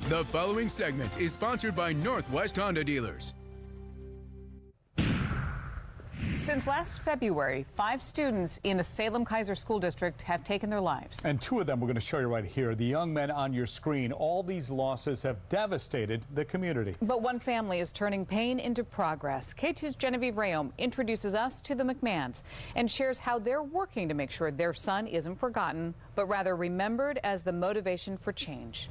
The following segment is sponsored by Northwest Honda Dealers. Since last February, 5 students in the Salem-Keizer School District have taken their lives. And 2 of them we're going to show you right here. The young men on your screen. All these losses have devastated the community. But one family is turning pain into progress. K2's Genevieve Rayom introduces us to the McMahons and shares how they're working to make sure their son isn't forgotten, but rather remembered as the motivation for change.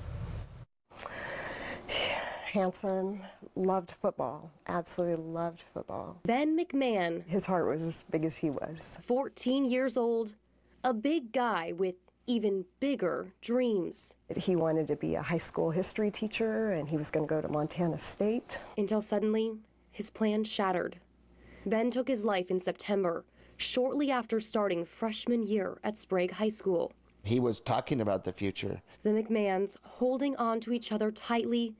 Handsome, loved football, absolutely loved football. Ben McMahon. His heart was as big as he was. 14 years old, a big guy with even bigger dreams. He wanted to be a high school history teacher, and he was going to go to Montana State. Until suddenly, his plan shattered. Ben took his life in September, shortly after starting freshman year at Sprague High School. He was talking about the future. The McMahons, holding on to each other tightly,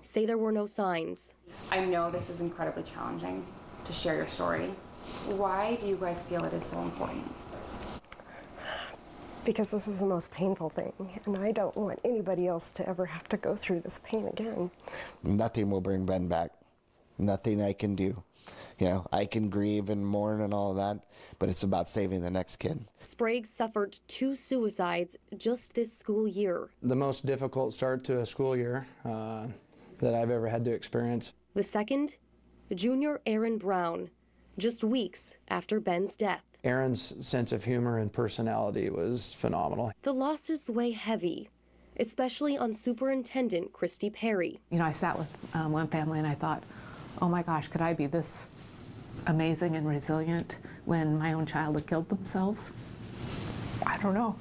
say there were no signs. I know this is incredibly challenging to share your story. Why do you guys feel it is so important? Because this is the most painful thing, and I don't want anybody else to ever have to go through this pain again. Nothing will bring Ben back. Nothing I can do. You know, I can grieve and mourn and all of that, but it's about saving the next kid. Sprague suffered 2 suicides just this school year. The most difficult start to a school year that I've ever had to experience. The second, junior Aaron Brown, just weeks after Ben's death. Aaron's sense of humor and personality was phenomenal. The losses weigh heavy, especially on Superintendent Christy Perry. You know, I sat with one family and I thought, oh my gosh, could I be this amazing and resilient when my own child had killed themselves? I don't know.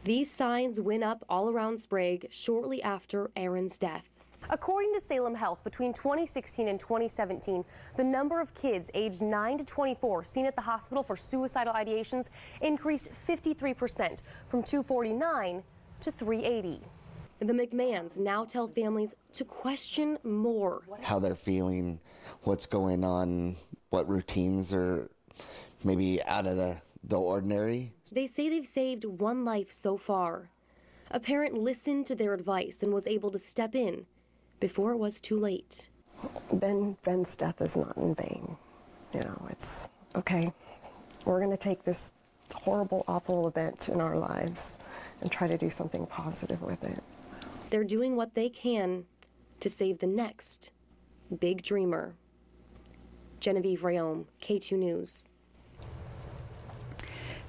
These signs went up all around Sprague shortly after Aaron's death. According to Salem Health, between 2016 and 2017, the number of kids aged 9 to 24 seen at the hospital for suicidal ideations increased 53%, from 249 to 380. The McMahons now tell families to question more. How they're feeling, what's going on, what routines are maybe out of the ordinary. They say they've saved 1 life so far. A parent listened to their advice and was able to step in before it was too late. Ben's death is not in vain. You know, it's okay. We're going to take this horrible, awful event in our lives and try to do something positive with it. They're doing what they can to save the next big dreamer. Genevieve Rayom, K2 News.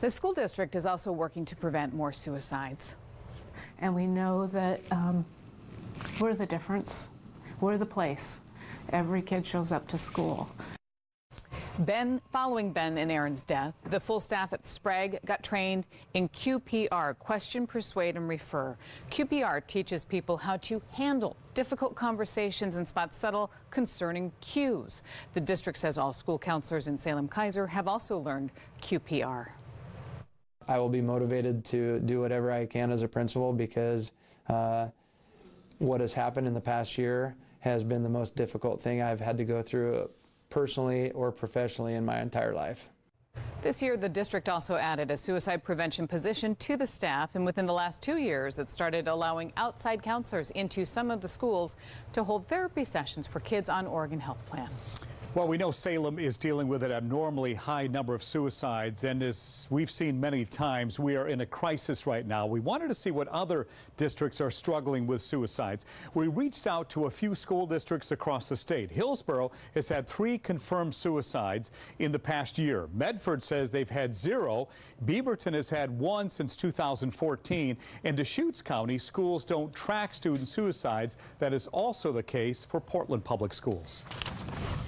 The school district is also working to prevent more suicides. And we know that we're the difference. We're the place. Every kid shows up to school. Following Ben and Aaron's death, the full staff at Sprague got trained in QPR, question, persuade, and refer. QPR teaches people how to handle difficult conversations and spot subtle, concerning cues. The district says all school counselors in Salem-Keizer have also learned QPR. I will be motivated to do whatever I can as a principal because what has happened in the past year has been the most difficult thing I've had to go through personally or professionally in my entire life. This year, the district also added a suicide prevention position to the staff, and within the last 2 years, it started allowing outside counselors into some of the schools to hold therapy sessions for kids on Oregon Health Plan. Well, we know Salem is dealing with an abnormally high number of suicides, and as we've seen many times, we are in a crisis right now. We wanted to see what other districts are struggling with suicides. We reached out to a few school districts across the state. Hillsborough has had 3 confirmed suicides in the past year. Medford says they've had 0. Beaverton has had 1 since 2014. And Deschutes County, schools don't track student suicides. That is also the case for Portland Public Schools.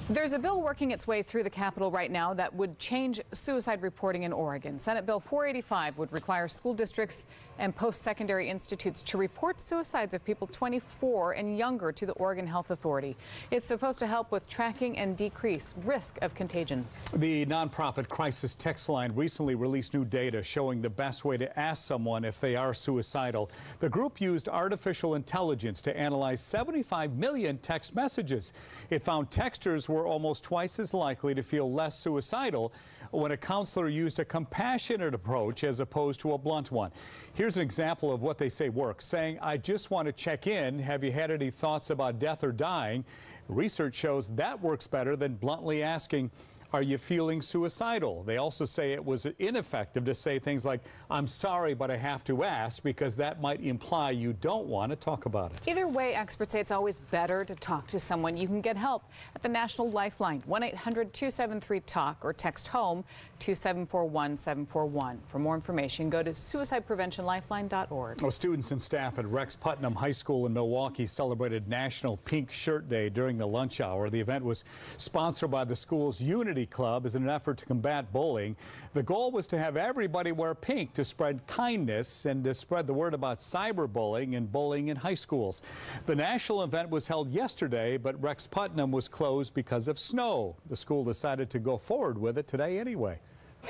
There's a bill working its way through the Capitol right now that would change suicide reporting in Oregon. Senate Bill 485 would require school districts and post-secondary institutes to report suicides of people 24 and younger to the Oregon Health Authority. It's supposed to help with tracking and decrease risk of contagion. The nonprofit Crisis Text Line recently released new data showing the best way to ask someone if they are suicidal. The group used artificial intelligence to analyze 75 million text messages. It found texters were were almost twice as likely to feel less suicidal when a counselor used a compassionate approach as opposed to a blunt one. Here's an example of what they say works, saying, "I just want to check in. Have you had any thoughts about death or dying?" Research shows that works better than bluntly asking, "Are you feeling suicidal?" They also say it was ineffective to say things like, "I'm sorry, but I have to ask," because that might imply you don't want to talk about it. Either way, experts say it's always better to talk to someone. You can get help at the National Lifeline, 1-800-273-TALK, or text HOME to 741-741. For more information, go to suicidepreventionlifeline.org. Well, students and staff at Rex Putnam High School in Milwaukee celebrated National Pink Shirt Day during the lunch hour. The event was sponsored by the school's Unity Club as an effort to combat bullying. The goal was to have everybody wear pink to spread kindness and to spread the word about cyberbullying and bullying in high schools. The national event was held yesterday, but Rex Putnam was closed because of snow. The school decided to go forward with it today anyway.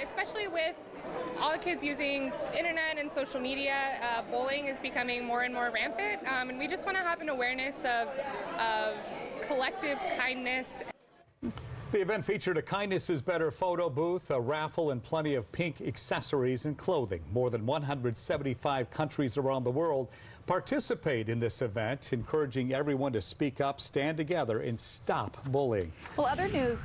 Especially with all the kids using internet and social media, bullying is becoming more and more rampant, and we just want to have an awareness of collective kindness. The event featured a Kindness is Better photo booth, a raffle, and plenty of pink accessories and clothing. More than 175 countries around the world participate in this event, encouraging everyone to speak up, stand together, and stop bullying. Well, other news now.